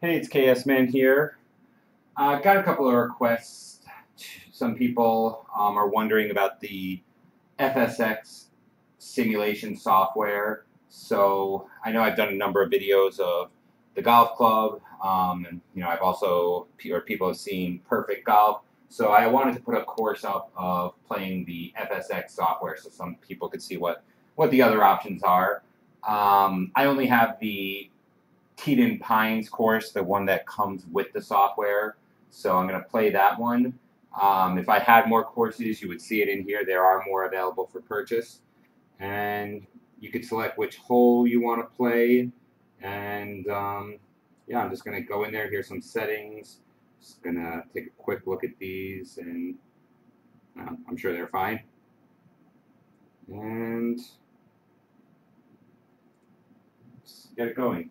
Hey, it's KS Man here. Got a couple of requests. Some people are wondering about the FSX simulation software. So I know I've done a number of videos of the golf club, and I've also or people have seen Perfect Golf. So I wanted to put a course up of playing the FSX software, so some people could see what the other options are. I only have the Teton Pines course, the one that comes with the software. So I'm going to play that one. If I had more courses, you would see it in here. There are more available for purchase. And you could select which hole you want to play. And yeah, I'm just going to go in there. Here's some settings. Just going to take a quick look at these, and I'm sure they're fine. And let's get it going.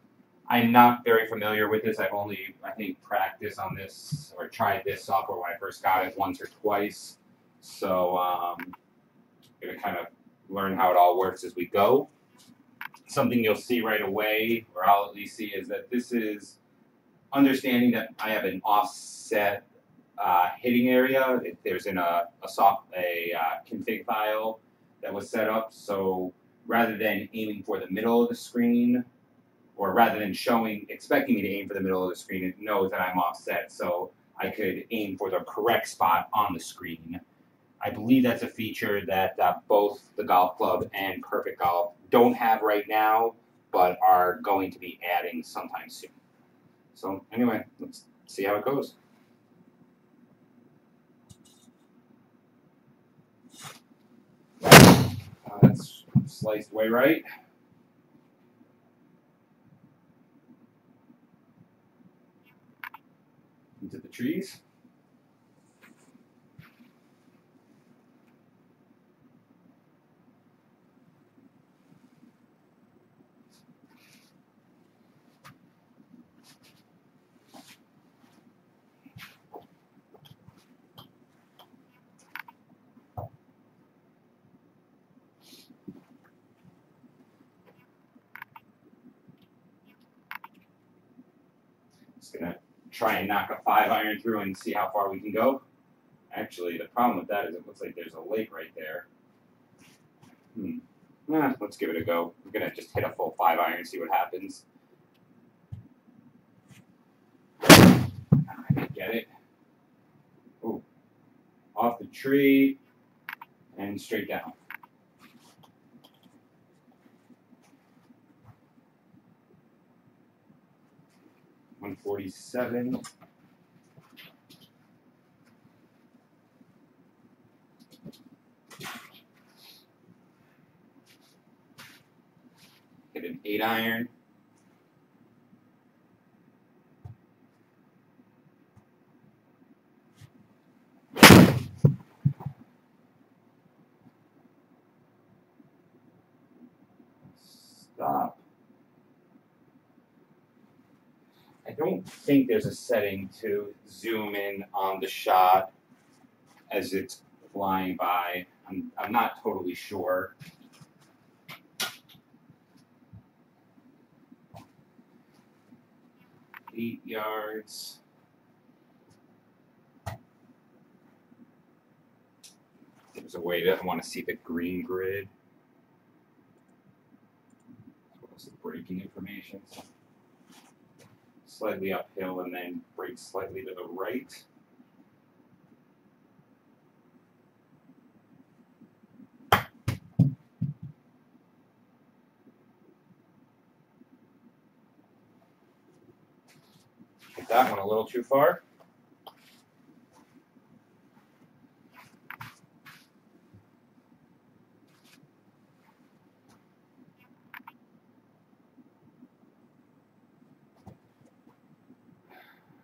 I'm not very familiar with this. I've only, I think, practiced on this or tried this software when I first got it once or twice. So I'm going to kind of learn how it all works as we go. Something you'll see right away, or I'll at least see, is that this is understanding that I have an offset hitting area. There's in a config file that was set up. So rather than aiming for the middle of the screen, or rather than expecting me to aim for the middle of the screen, it knows that I'm offset, so I could aim for the correct spot on the screen. I believe that's a feature that both the golf club and Perfect Golf don't have right now, but are going to be adding sometime soon. So anyway, let's see how it goes. That's sliced way right. Into the trees. Just gonna try and knock a 5-iron through and see how far we can go. Actually, the problem with that is it looks like there's a lake right there. Let's give it a go. I'm going to just hit a full 5-iron and see what happens. I didn't get it. Ooh. Off the tree and straight down. .147. Hit an 8-iron. Stop. I don't think there's a setting to zoom in on the shot as it's flying by. I'm not totally sure. 8 yards. There's a way that I want to see the green grid. What's the braking information? Slightly uphill and then brake slightly to the right. Hit that one a little too far.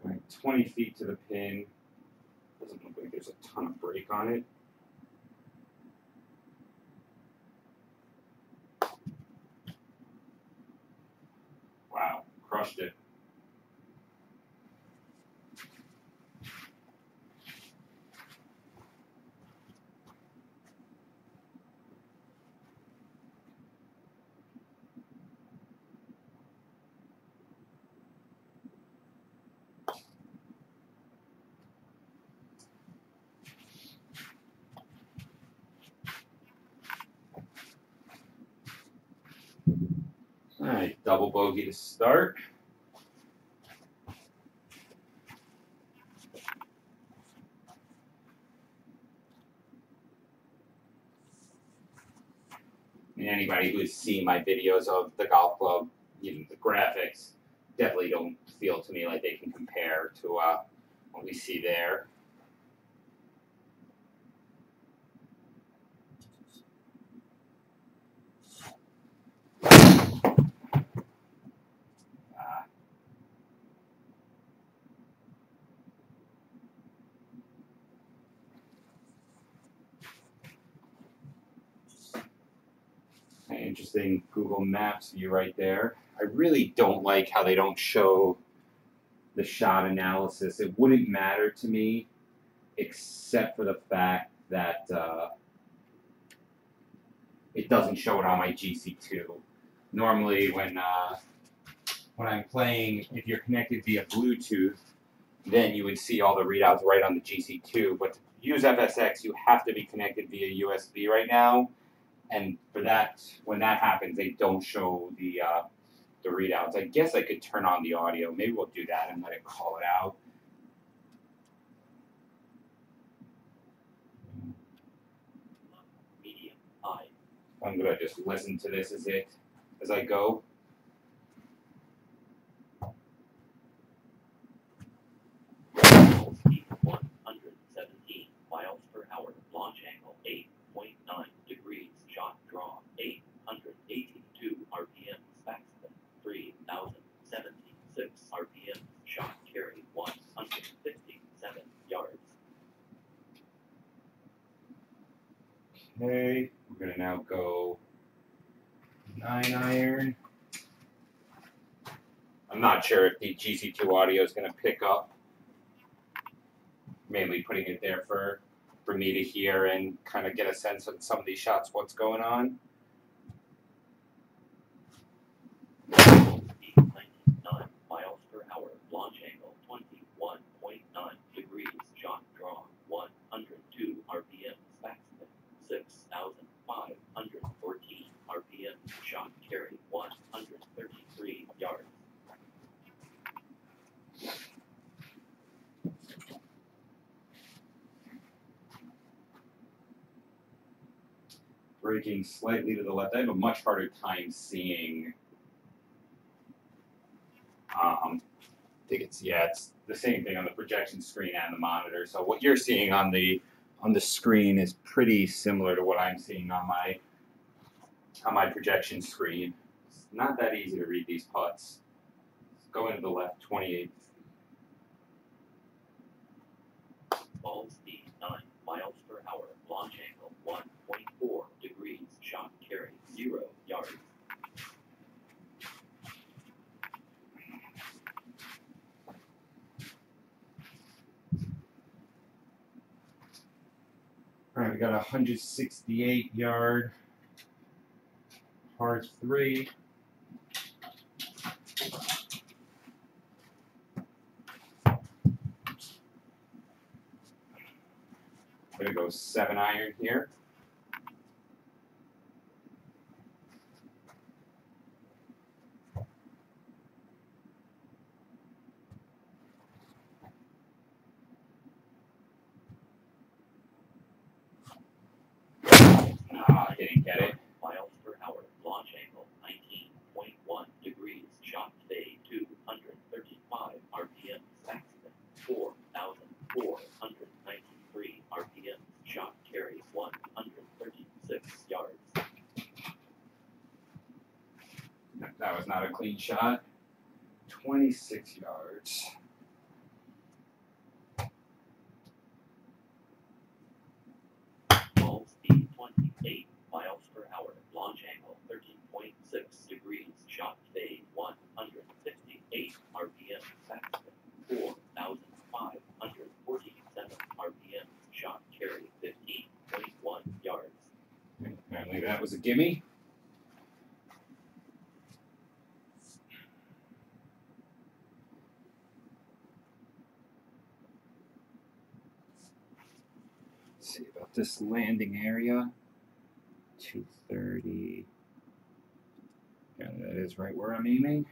All right, 20 feet to the pin. Doesn't look like there's a ton of brake on it. Wow, crushed it. Alright, double bogey to start. And anybody who's seen my videos of the golf club, the graphics definitely don't feel to me like they can compare to what we see there. Interesting Google Maps view right there. I really don't like how they don't show the shot analysis. It wouldn't matter to me except for the fact that it doesn't show it on my GC2. Normally when I'm playing, if you're connected via Bluetooth, then you would see all the readouts right on the GC2. But to use FSX, you have to be connected via USB right now. And for that, when that happens, they don't show the readouts. I guess I could turn on the audio. Maybe we'll do that and let it call it out. Medium, high. I'm gonna just listen to this as I go. Speed 117 miles per hour. Launch angle 8.9 degrees. Shot draw 882 RPM. Backspin 3,076 RPM. Shot carry 157 yards. Okay, we're gonna now go 9-iron. I'm not sure if the GC2 audio is gonna pick up. Mainly putting it there for me to hear and kind of get a sense of some of these shots, what's going on. 99 miles per hour. Launch angle 21.9 degrees. Shot draw 102 RPM. Backspin 6,514 RPM. Shot carry 133 yards. Braking slightly to the left. I have a much harder time seeing. I think it's the same thing on the projection screen and the monitor. So what you're seeing on the screen is pretty similar to what I'm seeing on my projection screen. It's not that easy to read these putts. Going to the left, 28. Ball speed 9 miles per hour. Launch angle 1.4 degrees. Shot carry 0 yards. All right, we got a 168-yard par 3. I'm gonna go 7-iron here. I didn't get it. Miles per hour. Launch angle 19.1 degrees. Shot fade 235 RPM. Backspin 4,493 RPM. Shot carry 136 yards. That was not a clean shot. 26 yards. Ball speed 28 miles per hour. Launch angle 13.6 degrees. Shot fade 158 RPM. Backspin 4,547 RPM. Shot carry 15.1 yards. Apparently that was a gimme. See about this landing area. 230. Yeah, that is right where I'm aiming.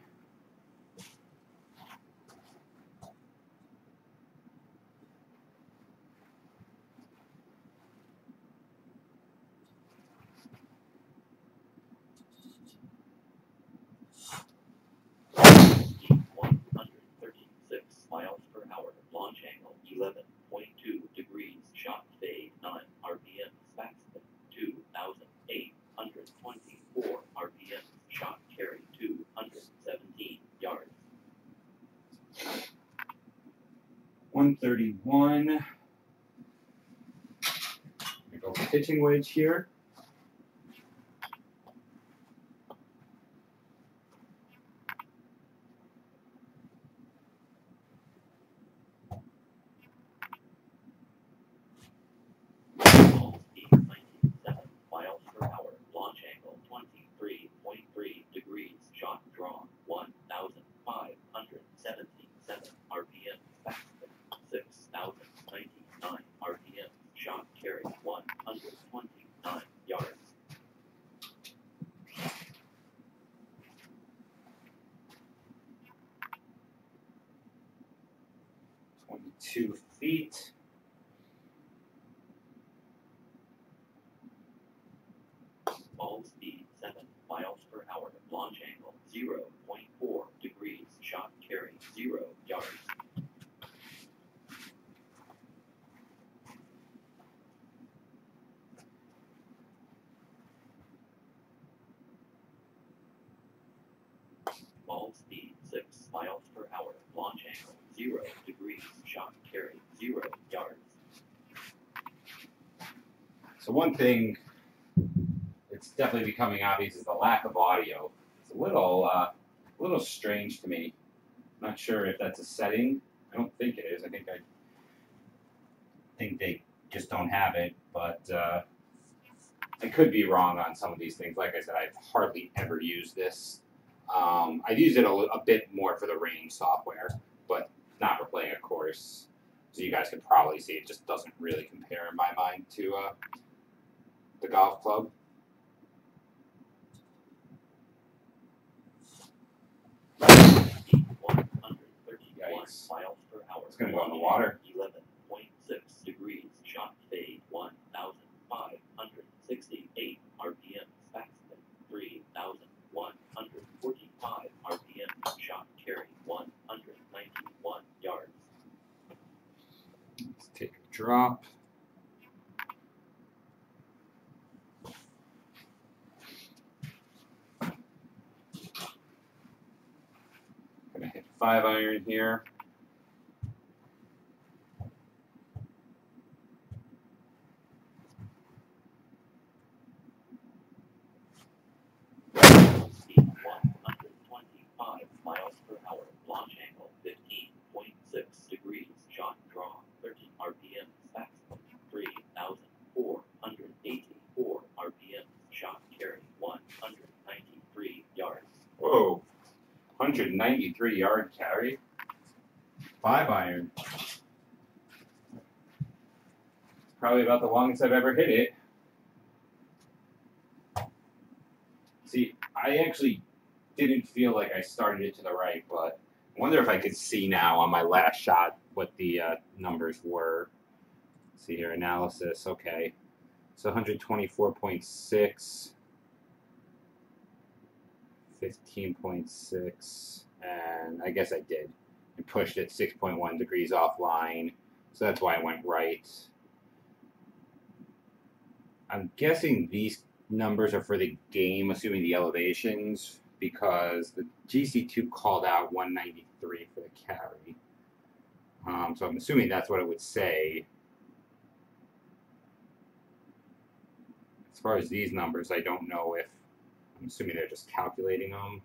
Miles per hour. Launch angle 11.2 degrees. Shot fade 9 RPM. Backspin 2,824 RPM. Shot carry 217 yards. 131. We go pitching wedge here. Ball speed 97 miles per hour. Launch angle 23.3 degrees. Shot drawn 1,577 RPM. Backspin 6,099 RPM. Shot carry 129 yards. 22 feet. Ball speed 7 miles per hour. Launch angle 0.4 degrees. Shot carry 0 yards. Ball speed 6 miles per hour. Launch angle 0 degrees. Shot carry 0 yards. So one thing it's definitely becoming obvious is the lack of audio. It's a little strange to me. I'm not sure if that's a setting. I don't think it is. I think they just don't have it, but I could be wrong on some of these things. Like I said, I've hardly ever used this. I've used it a bit more for the range software, but not for playing a course. So you guys could probably see it just doesn't really compare in my mind to the golf club. Speed 131 Yikes. miles per hour. It's going to go in the water. 11.6 degrees. Shot fade 1,568 RPM. Backspin 3,145 RPM. Shot carry 191 yards. Let's take a drop. Gonna hit 5-iron here. Speed 125 miles per hour. Launch angle 15.6 degrees. Shot drawn 13 RPM. Backspin 3,484 RPM. Shot carry 193 yards. Whoa, 193 yard carry. 5-iron. Probably about the longest I've ever hit it. See, I actually didn't feel like I started it to the right, but I wonder if I could see now on my last shot what the numbers were. Let's see here, analysis. Okay, so 124.6, 15.6, and I guess I did. I pushed it 6.1 degrees offline, so that's why I went right. I'm guessing these numbers are for the game, assuming the elevations, because the GC2 called out 193 for the carry. So I'm assuming that's what it would say. As far as these numbers, I don't know if, I'm assuming they're just calculating them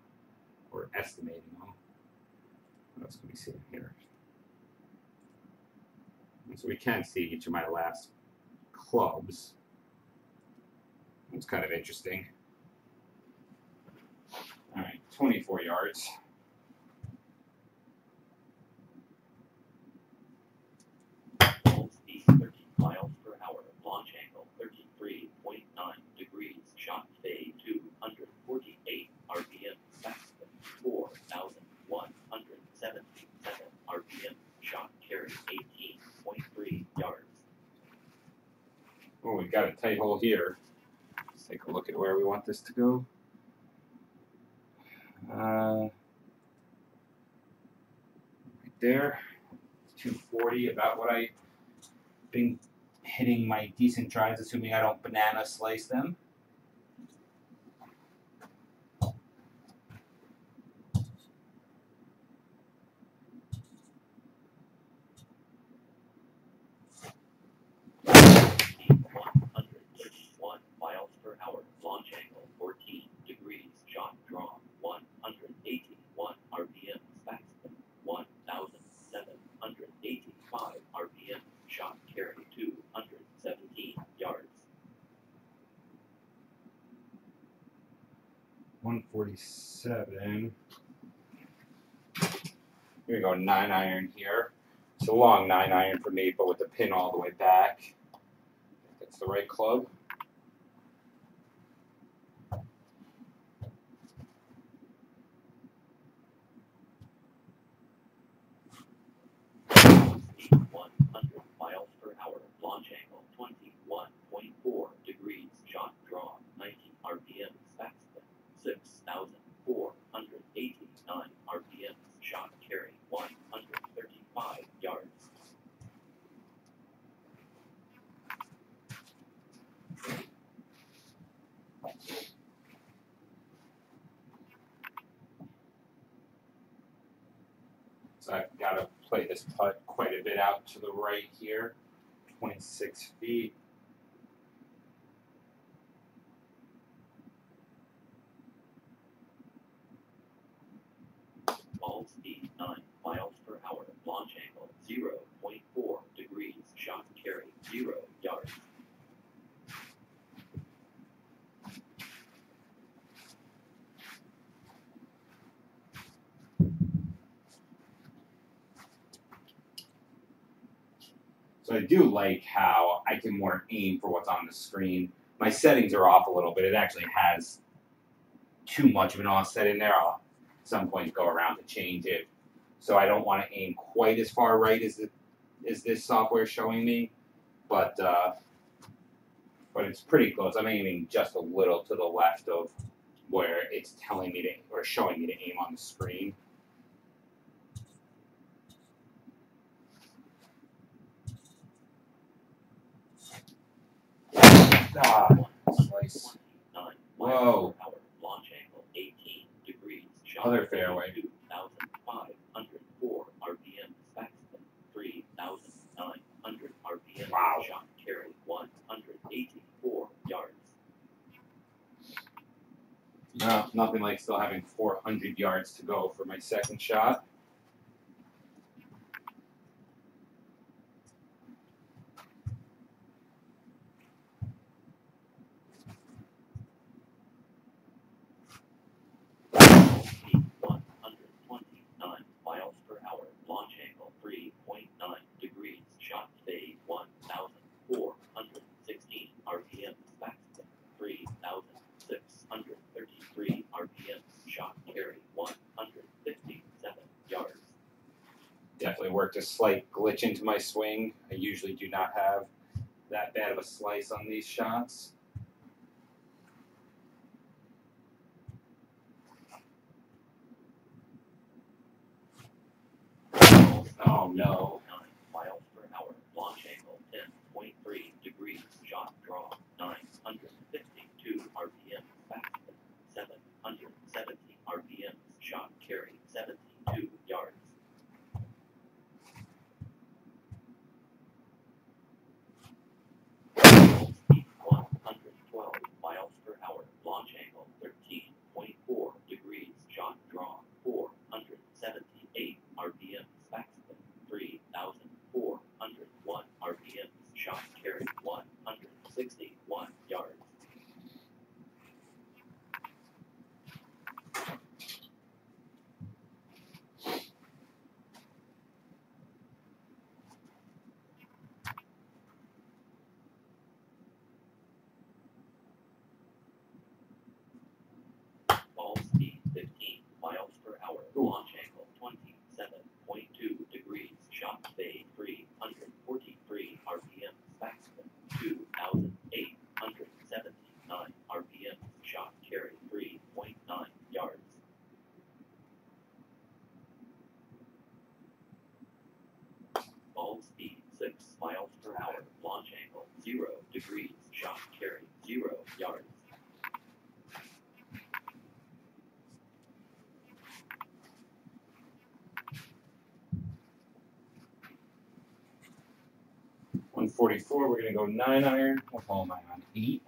or estimating them. What else can we see here? And so we can see each of my last clubs. It's kind of interesting. All right, 24 yards. Ball speed 13 miles per hour. Launch angle 33.9 degrees. Shot fade 248 RPM. got a tight hole here. Let's take a look at where we want this to go. Right there, 240, about what I've been hitting my decent drives, assuming I don't banana slice them. Launch angle 14 degrees. Shot drawn 181 RPM. Backspin 1,785 RPM. Shot carry 217 yards. 147. Here we go, 9-iron here. It's a long 9-iron for me, but with the pin all the way back. That's the right club. Speed 100 miles per hour. Launch angle 21.4 degrees. Shot drawn 90 RPM. Backspin 6,489 RPM. Shot carry 135 yards. So I've got to play this putt quite a bit out to the right here, 26 feet. Ball speed 9 miles per hour. Launch angle 0.4 degrees. Shot carry 0 yards. So I do like how I can more aim for what's on the screen. My settings are off a little bit. It actually has too much of an offset in there. I'll at some point go around to change it. So I don't want to aim quite as far right as this software is showing me, but it's pretty close. I'm aiming just a little to the left of where it's telling me to, or showing me to aim on the screen. Slice. Whoa. Launch angle 18 degrees. Other fairway. 2,504 RPM. Backspin 3,900 RPM. Wow. Shot carry 184 yards. No, nothing like still having 400 yards to go for my second shot. Speed 129 miles per hour. Launch angle 3.9 degrees. Shot fade 1,416 RPM. Backspin 3,633 RPM. Shot carry 157 yards. Definitely worked a slight glitch into my swing. I usually do not have that bad of a slice on these shots. Oh no. 9 miles per hour. Launch angle 10.3 degrees. Shot draw 952 RPM. Backspin 770 RPM. Shot carry 72 yards. Speed 112 miles per hour. Launch angle 13.4 degrees. Shot draw 478 RPM. Backspin Ball speed 6 miles per hour. Launch angle 0 degrees. Shot carry 0 yards. .144, we're going to go 9 iron. What hole am I on? 8.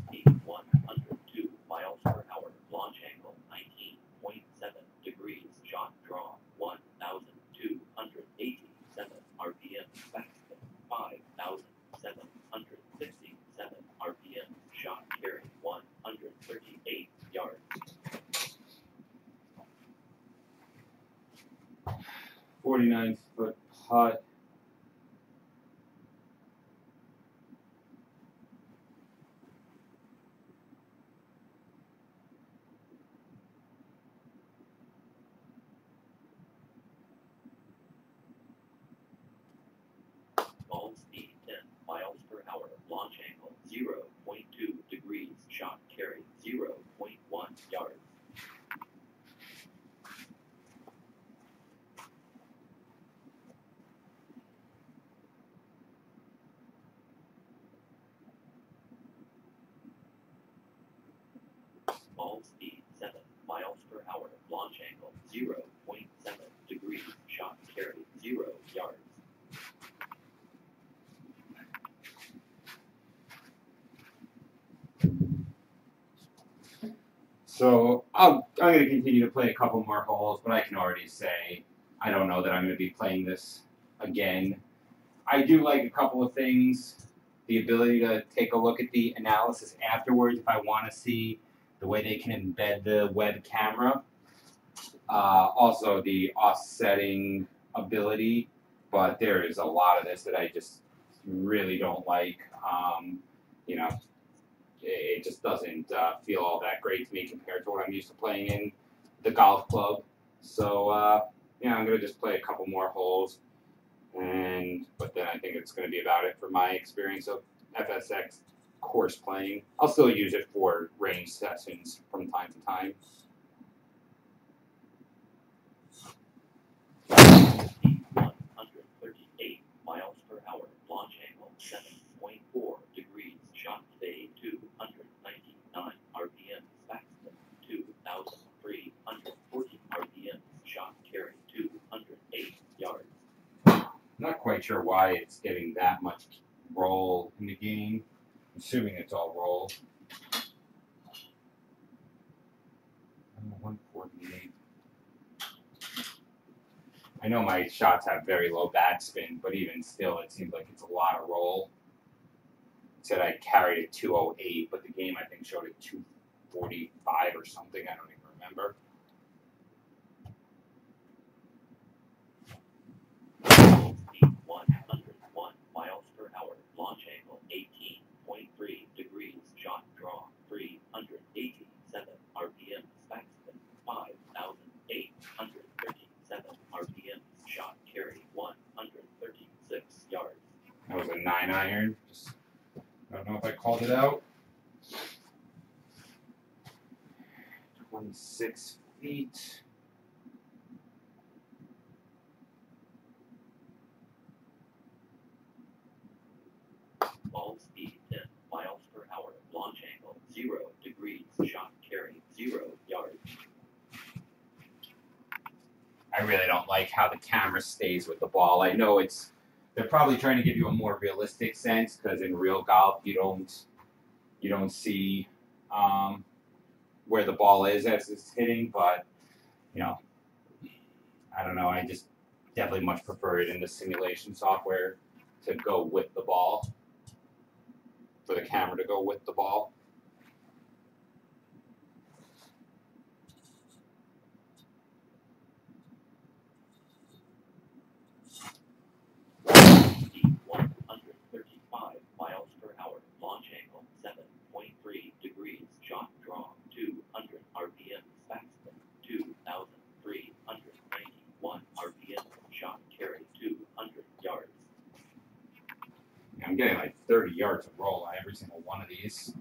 Speed 102 miles per hour. Launch angle 19.7 degrees. Shot draw 1,287 RPM. Backspin 5,767 RPM. Shot carry 138 yards. 49-foot putt. Ball speed 10 miles per hour. Launch angle 0.2 degrees. Shot carry 0.1 yards. Ball speed 7 miles per hour. Launch angle 0.7 degrees. Shot carry 0 yards. So I'm going to continue to play a couple more holes, but I can already say I don't know that I'm going to be playing this again. I do like a couple of things. The ability to take a look at the analysis afterwards if I want to see the way they can embed the web camera. Also the offsetting ability, but there is a lot of this that I just really don't like. You know, it just doesn't feel all that great to me compared to what I'm used to playing in the golf club. So yeah, I'm gonna just play a couple more holes, but then I think it's gonna be about it for my experience of FSX course playing. I'll still use it for range sessions from time to time. Speed 138 miles per hour. Launch angle 7.4 degrees. Shot fade 299 RPM. Backspin 2,340 RPM. Shot carry 208 yards. Not quite sure why it's getting that much roll in the game. Assuming it's all roll. 148. I know my shots have very low backspin, but even still, it seems like it's a lot of roll. It said I carried it 208, but the game I think showed it 245 or something. I don't even remember. Speed 101 miles per hour. Launch angle 18.3 degrees. Shot draw 387 RPM. Backspin 5,837 RPM. Shot carry 136 yards. That was a 9 iron. I don't know if I called it out. 26 feet. Ball speed 10 miles per hour. Launch angle 0 degrees. Shot carry 0 yards. I really don't like how the camera stays with the ball. I know they're probably trying to give you a more realistic sense because in real golf you don't see where the ball is as it's hitting, but you know, I don't know. I just definitely much prefer it in the simulation software to go with the ball, for the camera to go with the ball. Speed 135 miles per hour. Launch angle 7.3 degrees. Shot draw 200 RPM. Backspin 2,391 RPM. getting like 30 yards of roll on every single one of these.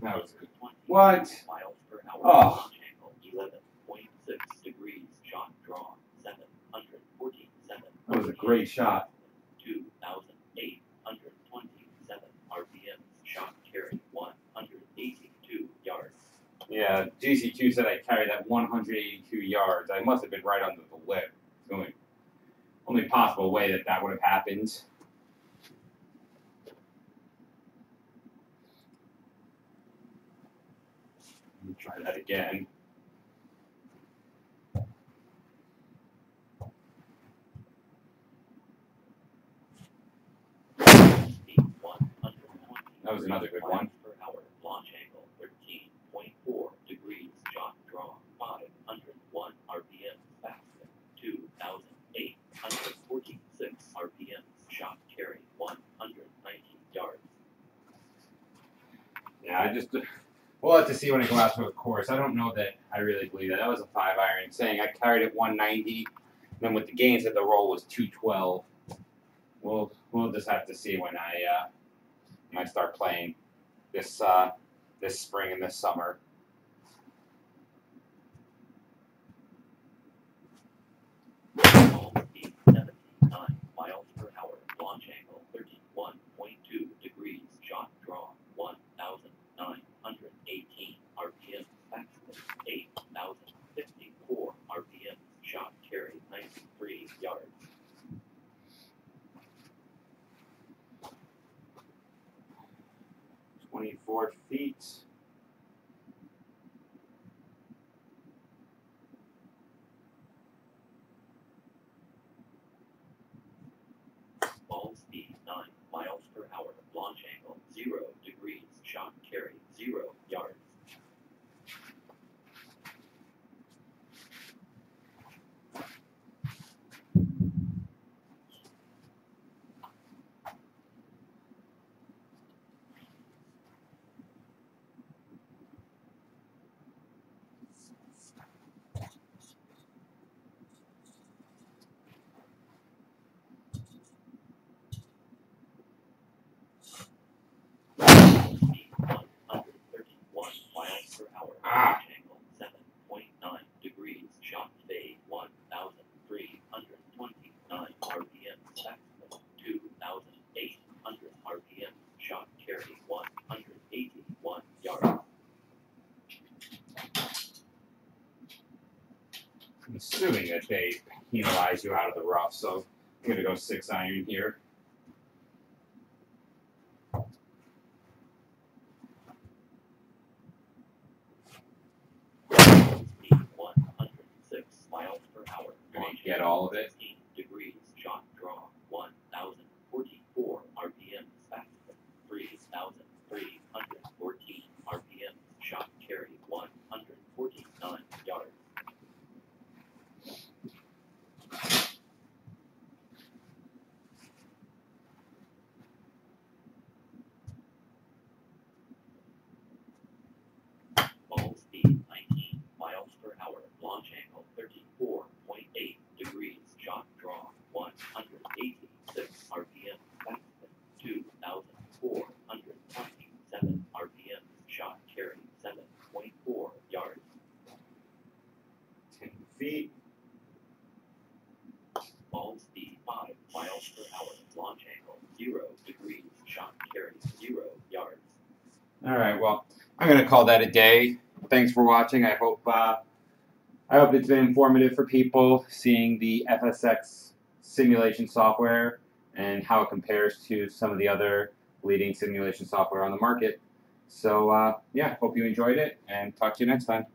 That was good. What? Miles per hour. Oh. Launch angle 11.6 degrees. Shot drawn 747. That was a great shot. 2,827 RPMs. Shot carry 182 yards. Yeah, GC2 said I carried that 182 yards. I must have been right under the lip. It's the only possible way that would have happened. Let me try that again. Speed 120. That was another good one. Miles per hour. Launch angle 13.4 degrees. Shot drawn 501 RPMs. Faster 2,846 RPMs. Shot carry 190 yards. Yeah, we'll have to see when I go out to a course. I don't know that I really believe that. That was a 5-iron saying I carried it 190. Then with the gains that the roll was 212. We'll just have to see when I start playing this spring and this summer. Ball speed 79 miles per hour. Launch angle 31.2 degrees. Shot drawn 1,918 RPMs. Faster 8,054 RPMs. Shot carry 93 yards. "24 feet. Ball speed 9 miles per hour. Launch angle 0 degrees. Shot carry 0 yards. Speed 131 miles per hour. Launch angle 7.9 degrees. Shot fade 1,329 RPMs. Faster 2,800 RPMs. Shot carry 181 yards. I'm assuming that they penalize you out of the rough, so I'm going to go 6-iron here. Speed 106 miles per hour. Gonna Launch get angle all of it. 16 degrees. Shot drawn 1,044 RPMs. Faster 3,314 RPMs. Shot carry 149 yards. Ball speed 19 miles per hour. Launch angle 34.8 degrees. Shot drawn 186 RPMs. Faster 2,427 RPMs. Shot carry 7.4 yards. 10 feet. Ball speed 5 miles per hour. Launch angle 0 degrees. Shot carry 0 yards. All right, well, I'm going to call that a day. Thanks for watching. I hope it's been informative for people seeing the FSX simulation software and how it compares to some of the other leading simulation software on the market. So, yeah, hope you enjoyed it, and talk to you next time.